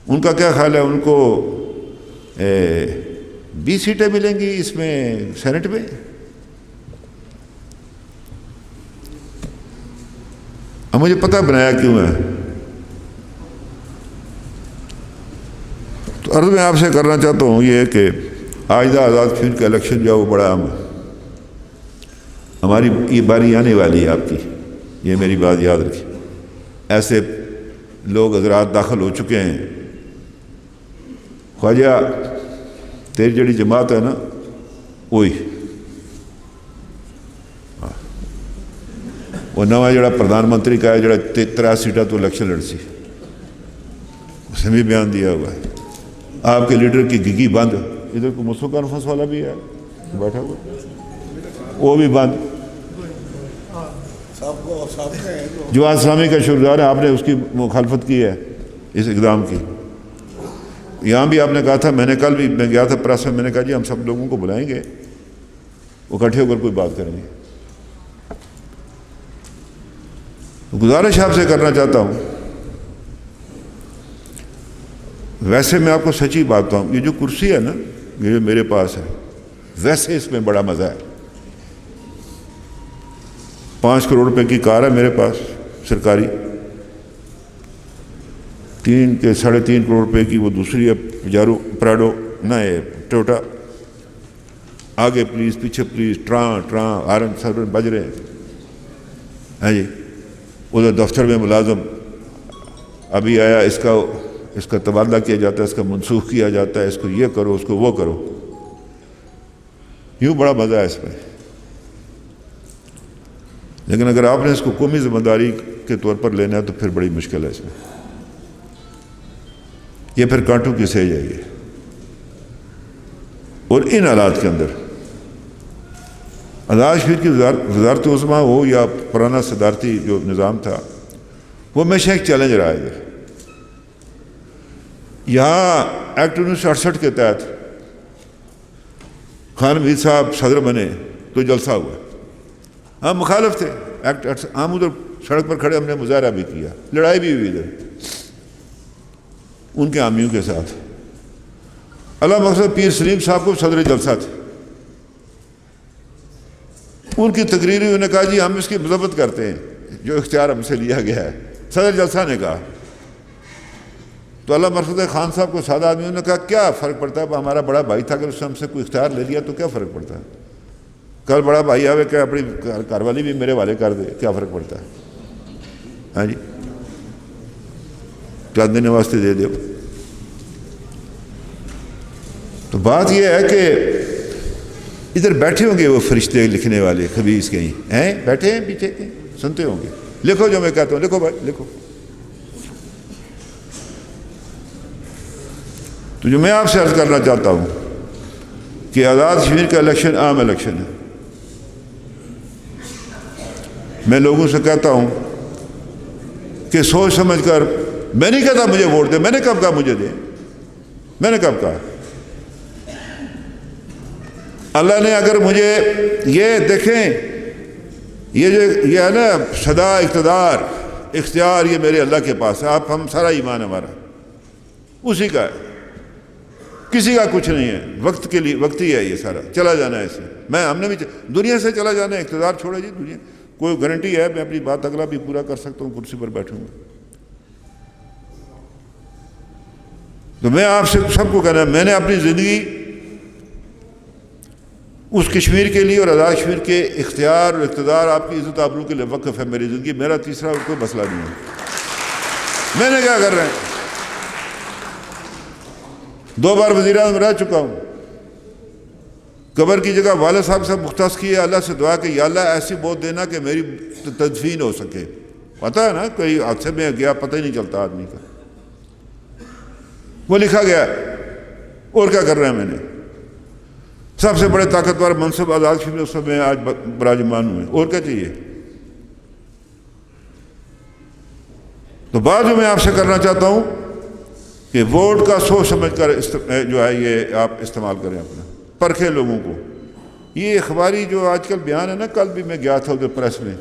ان کا کیا خیال ہے؟ ان کو 20 سیٹیں ملیں گی اس میں سینٹ میں؟ اب مجھے پتہ بنایا کیوں ہے؟ تو عرض میں آپ سے کرنا چاہتا ہوں یہ کہ آج دا آزاد کشمیر کا الیکشن جو ہے وہ بڑا اہم ہے. ہماری یہ باری آنے والی ہے آپ کی، یہ میری بات یاد رکھیں. ایسے لوگ حضرات داخل ہو چکے ہیں. خواجہ تیری جڑی جماعت ہے نا وہی وہ نواں جڑا پردھان منتری کا ہے جڑا 13 سیٹاں تو الیکشن لڑ سی، اس نے بھی بیان دیا ہوا ہے. آپ کے لیڈر کی گگی بند، ادھر کو مسلم کانفرنس والا بھی ہے بیٹھا ہوا، وہ بھی بند. جواد اسلامی کا شکردار ہے، آپ نے اس کی مخالفت کی ہے اس اقدام کی. یہاں بھی آپ نے کہا تھا، میں نے کل بھی میں گیا تھا پریس میں، میں نے کہا جی ہم سب لوگوں کو بلائیں گے، وہ اکٹھے ہو کر کوئی بات کریں گے. گزارش آپ سے کرنا چاہتا ہوں، ویسے میں آپ کو سچی بات بتاؤں، یہ جو کرسی ہے نا یہ جو میرے پاس ہے، ویسے اس میں بڑا مزہ ہے. 5 کروڑ روپے کی کار ہے میرے پاس سرکاری، 3 کے 3.5 کروڑ روپے کی وہ دوسری ہے پجارو پراڈو نہ ہے ٹوٹا. آگے پولیس پیچھے پولیس، ٹراں ٹراں ہارن سرن بج رہے ہیں جی. ادھر دفتر میں ملازم ابھی آیا، اس کا تبادلہ کیا جاتا ہے، اس کا منسوخ کیا جاتا ہے، اس کو یہ کرو، اس کو وہ کرو. یوں بڑا مزہ ہے اس میں. لیکن اگر آپ نے اس کو قومی ذمہ داری کے طور پر لینا ہے تو پھر بڑی مشکل ہے اس میں. یہ پھر کانٹوں کی سہ جائے گی. اور ان حالات کے اندر آزاد کشمیر کی وزارت عظمیٰ ہو یا پرانا صدارتی جو نظام تھا، وہ ہمیشہ ایک چیلنج رہا ہے. یہاں ایکٹ 1968 کے تحت خان میر صاحب صدر بنے تو جلسہ ہوا. ہم مخالف تھے ایکٹ، ہم ادھر سڑک پر کھڑے، ہم نے مظاہرہ بھی کیا، لڑائی بھی ہوئی ادھر ان کے حامیوں کے ساتھ. علامہ مقصد پیر سلیم صاحب کو صدر جلسہ تھے، ان کی تقریر انہوں نے کہا جی ہم اس کی مذمت کرتے ہیں جو اختیار ہم سے لیا گیا ہے. صدر جلسہ نے کہا تو علامہ مرشد خان صاحب کو سادہ آدمیوں نے کہا کیا فرق پڑتا ہے، ہمارا بڑا بھائی تھا، اگر اس نے ہم سے کوئی اختیار لے لیا تو کیا فرق پڑتا ہے؟ کل بڑا بھائی آوے کہ اپنی کاروالی بھی میرے والے کر دے، کیا فرق پڑتا ہے؟ ہاں جی 4 دن واسطے دے دو. تو بات یہ ہے کہ ادھر بیٹھے ہوں گے وہ فرشتے لکھنے والے خبیث کہیں ہیں، بیٹھے ہیں پیچھے کہیں سنتے ہوں گے. لکھو جو میں کہتا ہوں، لکھو بھائی لکھو. تو جو میں آپ سے عرض کرنا چاہتا ہوں کہ آزاد کشمیر کا الیکشن عام الیکشن ہے. میں لوگوں سے کہتا ہوں کہ سوچ سمجھ کر، میں نہیں کہتا مجھے ووٹ دیں، میں نے کب کہا مجھے دیں، میں نے کب کہا؟ اللہ نے اگر مجھے یہ دیکھیں، یہ ہے نا صدا اقتدار اختیار، یہ میرے اللہ کے پاس ہے. آپ ہم سارا ایمان ہمارا اسی کا ہے، کسی کا کچھ نہیں ہے. وقت کے لیے وقت ہی ہے، یہ سارا چلا جانا ہے. اسے ہم نے بھی دنیا سے چلا جانا ہے. اقتدار چھوڑے جی، دنیا کوئی گارنٹی ہے میں اپنی بات اگلا بھی پورا کر سکتا ہوں، کرسی پر بیٹھوں گا. تو میں آپ سے سب کو کہنا ہے، میں نے اپنی زندگی اس کشمیر کے لیے اور آزاد کشمیر کے اختیار اور اقتدار آپ کی عزت آبرو کے لیے وقف ہے. میری زندگی، میرا تیسرا کوئی مسئلہ نہیں ہے. میں نے کیا کر رہے ہیں، 2 بار وزیر اعظم رہ چکا ہوں. قبر کی جگہ والد صاحب سے مختص کی ہے، اللہ سے دعا کہ یا اللہ ایسی موت دینا کہ میری تدفین ہو سکے. پتہ ہے نا کوئی حادثے میں گیا پتہ ہی نہیں چلتا آدمی کا، وہ لکھا گیا. اور کیا کر رہے ہیں؟ میں نے سب سے بڑے طاقتور منصب آزاد کشمیر اس میں آج براجمان ہوئے، اور کیا چاہیے؟ تو بات جو میں آپ سے کرنا چاہتا ہوں کہ ووٹ کا سوچ سمجھ کر جو ہے یہ آپ استعمال کریں، اپنا پرکھیں لوگوں کو. یہ اخباری جو آج کل بیان ہے نا، کل بھی میں گیا تھا ادھر پریس میں،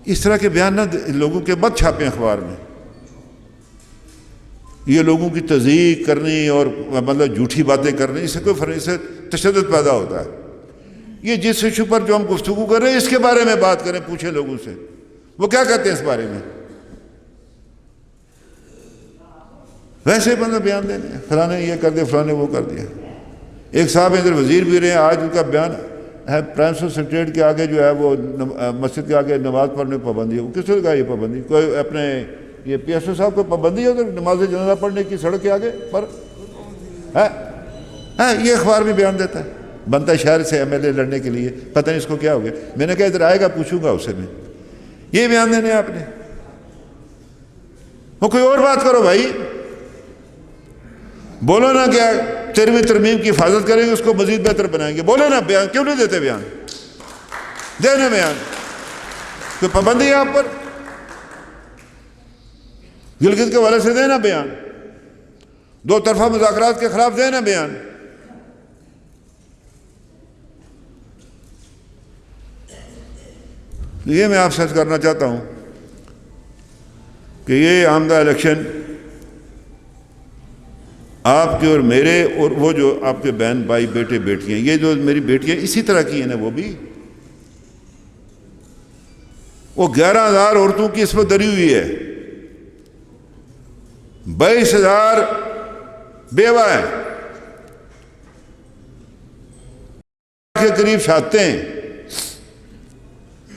اس طرح کے بیان نہ لوگوں کے مت چھاپیں اخبار میں. یہ لوگوں کی تضییق کرنی اور مطلب جھوٹی باتیں کرنی، اس سے کوئی فرق، اس سے تشدد پیدا ہوتا ہے. یہ جس ایشو پر جو ہم گفتگو کر رہے ہیں اس کے بارے میں بات کریں، پوچھیں لوگوں سے وہ کیا کہتے ہیں اس بارے میں. ویسے بندہ بیان دینے فلاں نے یہ کر دیا، فلاں نے وہ کر دیا. ایک صاحب ادھر وزیر بھی رہے ہیں، آج ان کا بیان ہے پرنسپل سیکریٹریٹ کے آگے جو ہے وہ مسجد کے آگے نماز پڑھنے پابندی ہے. وہ کس نے کہا یہ پابندی؟ کوئی اپنے یہ پی ایس او صاحب کو پابندی ہے ادھر نماز جنازہ پڑھنے کی سڑک کے آگے پر ہے؟ یہ اخبار بھی بیان دیتا ہے. بنتا ہے شہر سے ایم ایل اے لڑنے کے لیے، پتہ نہیں اس کو کیا ہو گیا. میں نے کہا ادھر آئے گا پوچھوں گا اسے میں، یہ بیان دینے آپ نے. وہ کوئی اور بات کرو بھائی، بولو نا کیا 13ویں ترمیم کی حفاظت کریں گے، اس کو مزید بہتر بنائیں گے. بولو نا، بیان کیوں نہیں دیتے؟ بیان دینا، بیان کوئی پابندی ہے آپ پر؟ گلگت کے والے سے دینا بیان، دو طرفہ مذاکرات کے خلاف دینا بیان. یہ میں آپ سے عرض کرنا چاہتا ہوں کہ یہ آمدہ الیکشن آپ کے اور میرے اور وہ جو آپ کے بہن بھائی بیٹے بیٹیاں، یہ جو میری بیٹیاں اسی طرح کی ہیں نا، وہ بھی وہ 11,000 عورتوں کی اس میں دری ہوئی ہے، 22,000 بیوہ ہیں، کے قریب شادتیں ہیں،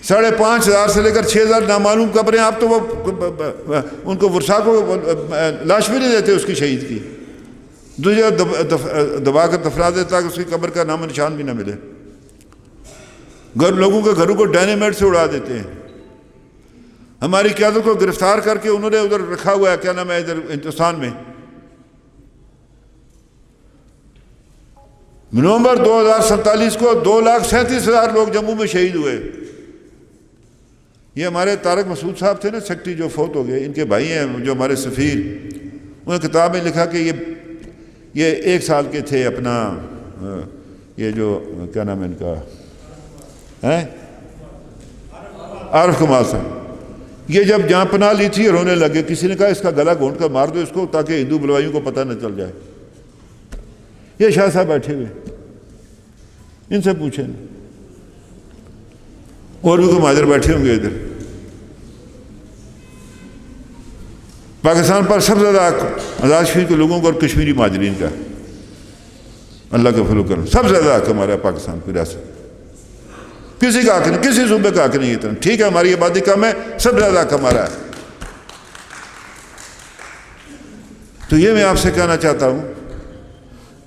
5,500 سے لے کر 6,000 نامعلوم قبریں. آپ تو وہ ان کو ورثاء کو لاش بھی نہیں دیتے اس کی شہید کی، دوسرے دبا کر دفنا دیتا تاکہ اس کی قبر کا نام و نشان بھی نہ ملے. لوگوں کے گھروں کو ڈائنیمائٹ سے اڑا دیتے ہیں. ہماری قیادت کو گرفتار کر کے انہوں نے ادھر رکھا ہوا ہے، کیا نام ہے، ادھر ہندوستان میں. نومبر 2047 کو 2,37,000 لوگ جموں میں شہید ہوئے. یہ ہمارے طارق مسعود صاحب تھے نا سیکٹری، جو فوت ہو گئے، ان کے بھائی ہیں جو ہمارے سفیر. انہوں نے کتاب میں لکھا کہ یہ 1 سال کے تھے اپنا یہ جو کیا نام ہے ان کا ہے، عارف کمال صاحب. یہ جب جہاں پناہ لی تھی رونے لگے. کسی نے کہا اس کا گلا گھونٹ کر مار دو اس کو تاکہ ہندو بلوائیوں کو پتہ نہ چل جائے. یہ شاہ صاحب بیٹھے ہوئے، ان سے پوچھیں. اور بھی کوئی مہاجر بیٹھے ہوں گے ادھر. پاکستان پر سب سے زیادہ آزاد کشمیر کے لوگوں کو اور کشمیری مہاجرین کا، اللہ کا فضل و کرم، سب سے زیادہ حق ہمارا پاکستان کی ریاست. کسی کا حق نہیں، کسی صوبے کا حق نہیں. اتنا ٹھیک ہے ہماری آبادی کم ہے، سب سے زیادہ حق ہمارا ہے. تو یہ میں آپ سے کہنا چاہتا ہوں،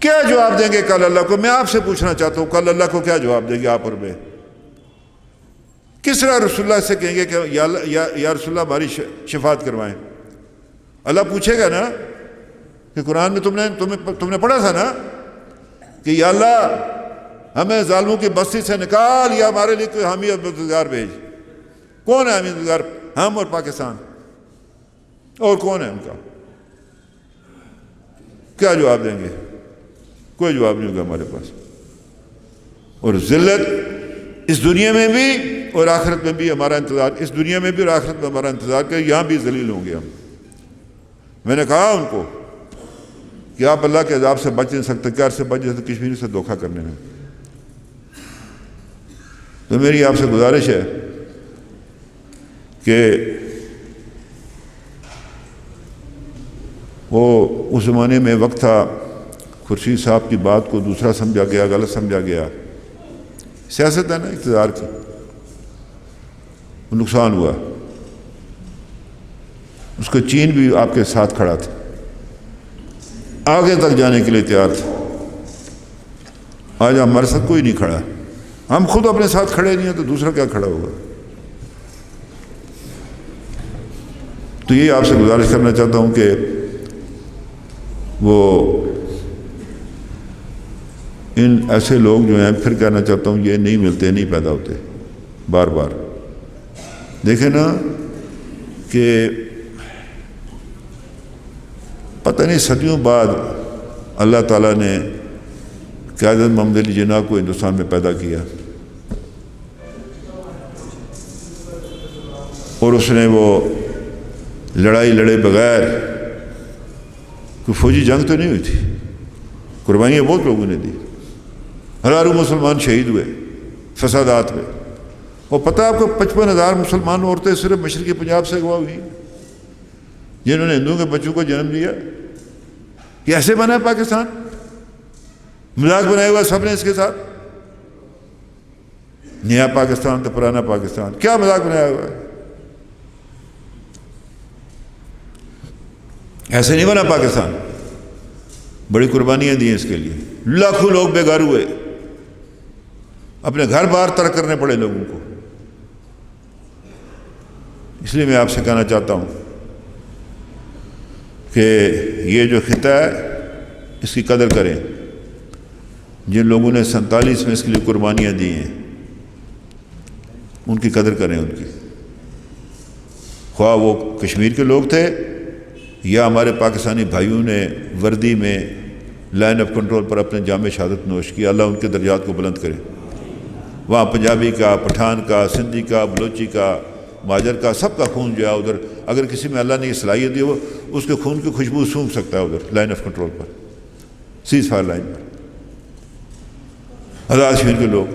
کیا جواب دیں گے کل اللہ کو؟ میں آپ سے پوچھنا چاہتا ہوں کل اللہ کو کیا جواب دیں گے آپ اور میں؟ کس طرح رسول اللہ سے کہیں گے کہ یا رسول اللہ ہماری شفاعت کروائیں؟ اللہ پوچھے گا نا کہ قرآن میں تم نے پڑھا تھا نا کہ یا اللہ ہمیں ظالموں کی بستی سے نکال، یا ہمارے لیے کوئی حامی اور مددگار بھیج. کون ہے حامی مددگار؟ ہم اور پاکستان. اور کون ہے ان کا؟ کیا جواب دیں گے؟ کوئی جواب نہیں ہوگا ہمارے پاس. اور ذلت اس دنیا میں بھی اور آخرت میں بھی ہمارا انتظار، اس دنیا میں بھی اور آخرت میں ہمارا انتظار کہ یہاں بھی ذلیل ہوں گے ہم. میں نے کہا ان کو کہ آپ اللہ کے عذاب سے بچ نہیں سکتے، کیا سے بچ جاتے کشمیری سے دھوکہ کرنے میں. تو میری آپ سے گزارش ہے کہ وہ اس زمانے میں وقت تھا، خورشید صاحب کی بات کو دوسرا سمجھا گیا، غلط سمجھا گیا. سیاست ہے نا اقتدار کی، نقصان ہوا. اس کا چین بھی آپ کے ساتھ کھڑا تھا، آگے تک جانے کے لیے تیار تھا. آج ہمارے ساتھ کوئی نہیں کھڑا. ہم خود اپنے ساتھ کھڑے نہیں ہیں تو دوسرا کیا کھڑا ہوگا؟ تو یہ آپ سے گزارش کرنا چاہتا ہوں کہ وہ ان ایسے لوگ جو ہیں، پھر کہنا چاہتا ہوں یہ نہیں ملتے، نہیں پیدا ہوتے. بار بار دیکھیں نا کہ پتہ نہیں صدیوں بعد اللہ تعالیٰ نے قیادت محمد علی جناح کو ہندوستان میں پیدا کیا. اور اس نے وہ لڑائی لڑے بغیر، کوئی فوجی جنگ تو نہیں ہوئی تھی، قربانیاں بہت لوگوں نے دی، ہزاروں مسلمان شہید ہوئے فسادات میں۔ اور پتہ آپ کو 55,000 مسلمان عورتیں صرف مشرقی پنجاب سے اغوا ہوئی، جنہوں نے ہندوؤں کے بچوں کو جنم دیا۔ یہ ایسے بنا ہے پاکستان؟ مذاق بنایا ہوا سب نے اس کے ساتھ، نیا پاکستان تو پرانا پاکستان، کیا مذاق بنایا ہوا ہے؟ ایسے نہیں بنا پاکستان، بڑی قربانیاں دی ہیں اس کے لیے، لاکھوں لوگ بے گھر ہوئے، اپنے گھر بار ترک کرنے پڑے لوگوں کو۔ اس لیے میں آپ سے کہنا چاہتا ہوں کہ یہ جو خطہ ہے اس کی قدر کریں، جن لوگوں نے 47 میں اس کے لیے قربانیاں دی ہیں ان کی قدر کریں، ان کی، خواہ وہ کشمیر کے لوگ تھے یا ہمارے پاکستانی بھائیوں نے وردی میں لائن آف کنٹرول پر اپنے جام شہادت نوش کی، اللہ ان کے درجات کو بلند کرے۔ وہاں پنجابی کا، پٹھان کا، سندھی کا، بلوچی کا، مہاجر کا، سب کا خون جو ہے ادھر، اگر کسی میں اللہ نے یہ صلاحیت دی وہ اس کے خون کی خوشبو سونگھ سکتا ہے ادھر لائن آف کنٹرول پر، سیز فائر لائن پر۔ آزاد کشمیر کے لوگ،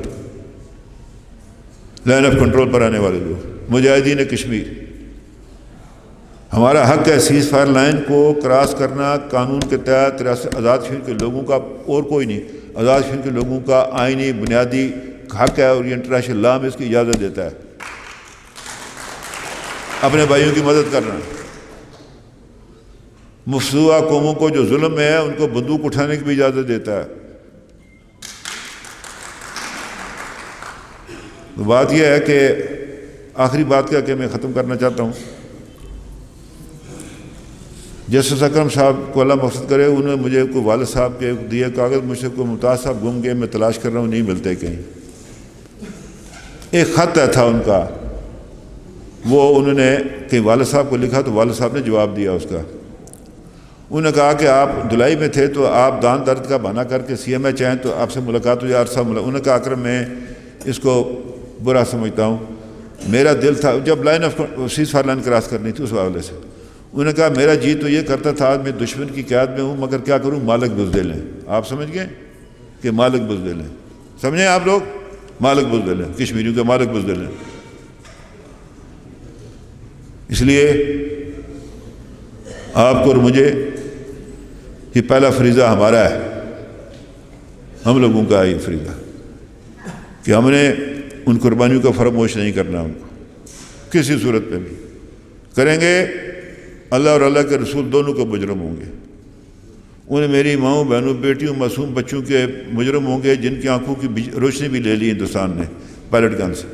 لائن آف کنٹرول پر آنے والے لوگ، مجاہدین کشمیر، ہمارا حق ہے سیز فائر لائن کو کراس کرنا قانون کے تحت۔ ریاست آزاد کشمیر کے لوگوں کا اور کوئی نہیں، آزاد کشمیر کے لوگوں کا آئینی بنیادی حق ہے، اور یہ انٹرنیشنل لا میں اس کی اجازت دیتا ہے اپنے بھائیوں کی مدد کرنا۔ مفسودہ قوموں کو جو ظلم میں ہے ان کو بندوق اٹھانے کی بھی اجازت دیتا ہے۔ تو بات یہ ہے کہ آخری بات کیا کہ میں ختم کرنا چاہتا ہوں، جسٹس اکرم صاحب کو اللہ مقصد کرے، انہوں نے مجھے کوئی والد صاحب کے دیے کاغذ، مجھ سے کوئی ممتاز صاحب گم گئے، میں تلاش کر رہا ہوں، نہیں ملتے کہیں۔ ایک خط تھا ان کا، وہ انہوں نے کہیں والد صاحب کو لکھا تو والد صاحب نے جواب دیا اس کا۔ انہوں نے کہا کہ آپ دلائی میں تھے تو آپ دان درد کا بہانہ کر کے سی ایم ایچ آئیں تو آپ سے ملاقات ہوئی، عرصہ انہوں نے کہا اکرم میں اس کو برا سمجھتا ہوں، میرا دل تھا جب line of cease fire line cross کرنی تھی اس حوالے سے، انہوں نے کہا میرا جی تو یہ کرتا تھا میں دشمن کی قید میں ہوں مگر کیا کروں، مالک بزدل ہیں۔ آپ سمجھ گئے کہ مالک بزدل ہیں، سمجھیں آپ لوگ، مالک بزدل ہیں، کشمیریوں کے مالک بزدل ہیں۔ اس لیے آپ کو اور مجھے یہ پہلا فریضہ ہمارا ہے، ہم لوگوں کا ہے یہ فریضہ کہ ہم نے ان قربانیوں کا فراموش نہیں کرنا، ان کو کسی صورت پہ بھی کریں گے اللہ اور اللہ کے رسول دونوں کو مجرم ہوں گے۔ انہیں میری ماؤں بہنوں بیٹیوں معصوم بچوں کے مجرم ہوں گے جن کی آنکھوں کی روشنی بھی لے لی ہندوستان نے پائلٹ گن سے۔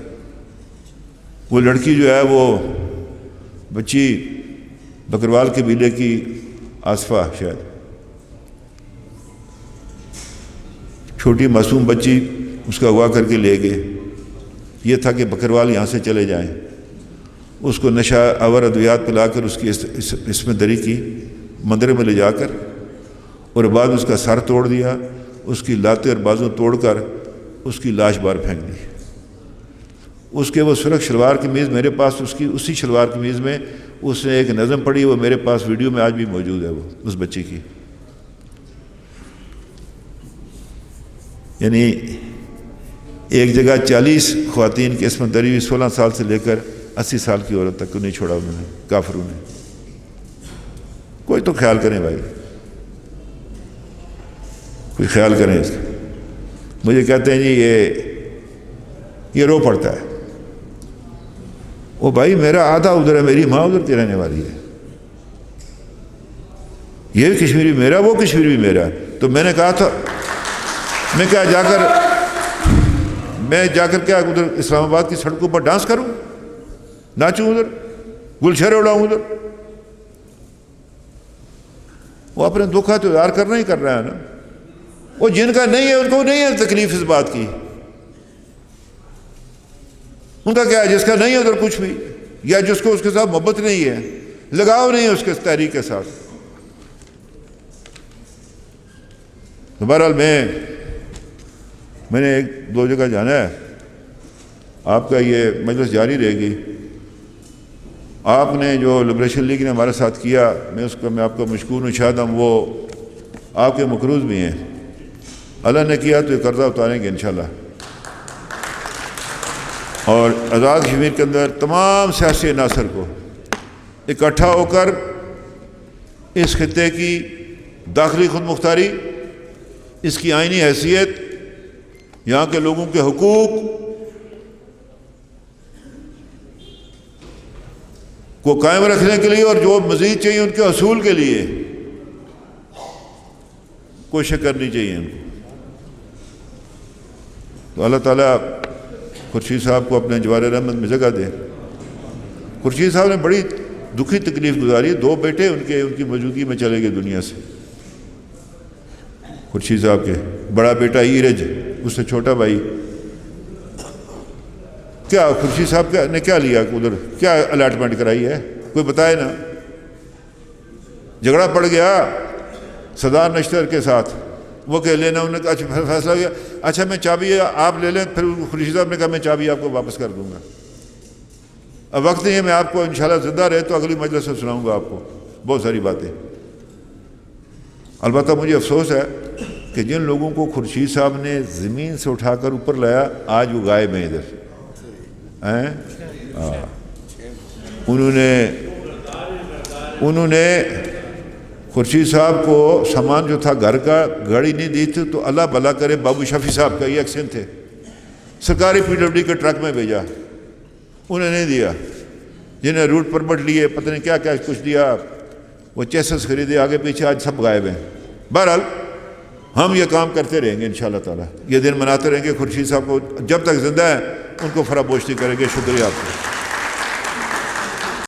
وہ لڑکی جو ہے وہ بچی بکروال قبیلے کی آصفہ، شاید چھوٹی معصوم بچی، اس کا اغوا کر کے لے گئے۔ یہ تھا کہ بکروال یہاں سے چلے جائیں، اس کو نشہ آور ادویات پلا کر اس کی اسم دری کی مندر میں لے جا کر، اور بعد اس کا سر توڑ دیا، اس کی لاتیں اور بازو توڑ کر اس کی لاش بار پھینک دی۔ اس کے وہ سرخ شلوار قمیض میرے پاس، اس کی اسی شلوار قمیض میں اس نے ایک نظم پڑھی، وہ میرے پاس ویڈیو میں آج بھی موجود ہے، وہ اس بچی کی۔ یعنی ایک جگہ 40 خواتین کی عصمت دری ہوئی، 16 سال سے لے کر 80 سال کی عورت تک کو نہیں چھوڑا انہوں نے، کافروں نے۔ کوئی تو خیال کریں بھائی، کوئی خیال کریں اس کا۔ مجھے کہتے ہیں جی یہ رو پڑتا ہے، وہ بھائی میرا آدھا ادھر ہے، میری ماں ادھر کی رہنے والی ہے، یہ بھی کشمیری میرا، وہ کشمیری بھی میرا۔ تو میں نے کہا تھا میں کیا جا کر کیا ادھر اسلام آباد کی سڑکوں پر ڈانس کروں، ناچوں ادھر، گلچھرے اڑاؤں ادھر؟ وہ اپنے دکھا تو اظہار کرنا ہی کر رہا ہے نا۔ وہ جن کا نہیں ہے ان کو نہیں ہے تکلیف اس بات کی، ان کا کیا ہے؟ جس کا نہیں ہے ادھر کچھ بھی، یا جس کو اس کے ساتھ محبت نہیں ہے، لگاؤ نہیں ہے اس کے تحریک کے ساتھ۔ تو بہرحال میں نے 1-2 جگہ جانا ہے، آپ کا یہ مجلس جاری رہے گی، آپ نے جو لبریشن لیگ نے ہمارے ساتھ کیا، میں آپ کو مشکور ہوں، شاید ہم وہ آپ کے مقروض بھی ہیں، اللہ نے کیا تو یہ قرضہ اتاریں گے انشاءاللہ۔ اور آزاد کشمیر کے اندر تمام سیاسی عناصر کو اکٹھا ہو کر اس خطے کی داخلی خود مختاری، اس کی آئینی حیثیت، یہاں کے لوگوں کے حقوق کو قائم رکھنے کے لیے اور جو مزید چاہیے ان کے حصول کے لیے کوشش کرنی چاہیے ان کو۔ تو اللہ تعالیٰ خورشید صاحب کو اپنے جوار رحمت میں جگہ دے۔ خورشید صاحب نے بڑی دکھی تکلیف گزاری، 2 بیٹے ان کی موجودگی میں چلے گئے دنیا سے۔ خورشید صاحب کے بڑا بیٹا ایرج، اس سے چھوٹا بھائی، کیا خورشید صاحب نے کیا لیا ادھر، کیا الاٹمنٹ کرائی ہے، کوئی بتائے نا۔ جھگڑا پڑ گیا صدار نشتر کے ساتھ، وہ کہ لینا، انہوں نے اچھا فیصلہ کیا، اچھا میں چابی آپ لے لیں، پھر خورشید صاحب نے کہا میں چابی آپ کو واپس کر دوں گا۔ اب وقت نہیں ہے، میں آپ کو انشاءاللہ زندہ رہے تو اگلی مجلس سے سناؤں گا آپ کو بہت ساری باتیں۔ البتہ مجھے افسوس ہے کہ جن لوگوں کو خورشید صاحب نے زمین سے اٹھا کر اوپر لایا آج وہ غائب ہیں ادھر۔ انہوں نے خورشید صاحب کو سامان جو تھا گھر کا، گاڑی نہیں دی تھی، تو اللہ بھلا کرے بابو شفیع صاحب کا یہ ایکسن تھے، سرکاری PWD کے ٹرک میں بھیجا، انہیں نہیں دیا۔ جنہیں روٹ پرمٹ لیے، پتہ نہیں کیا کیا کچھ دیا، وہ چیسز خریدے، آگے پیچھے، آج سب غائب ہیں۔ بہرحال ہم یہ کام کرتے رہیں گے انشاءاللہ تعالیٰ، یہ دن مناتے رہیں گے۔ خورشید صاحب کو جب تک زندہ ہیں ان کو فراموش نہیں کریں گے۔ شکریہ آپ کا۔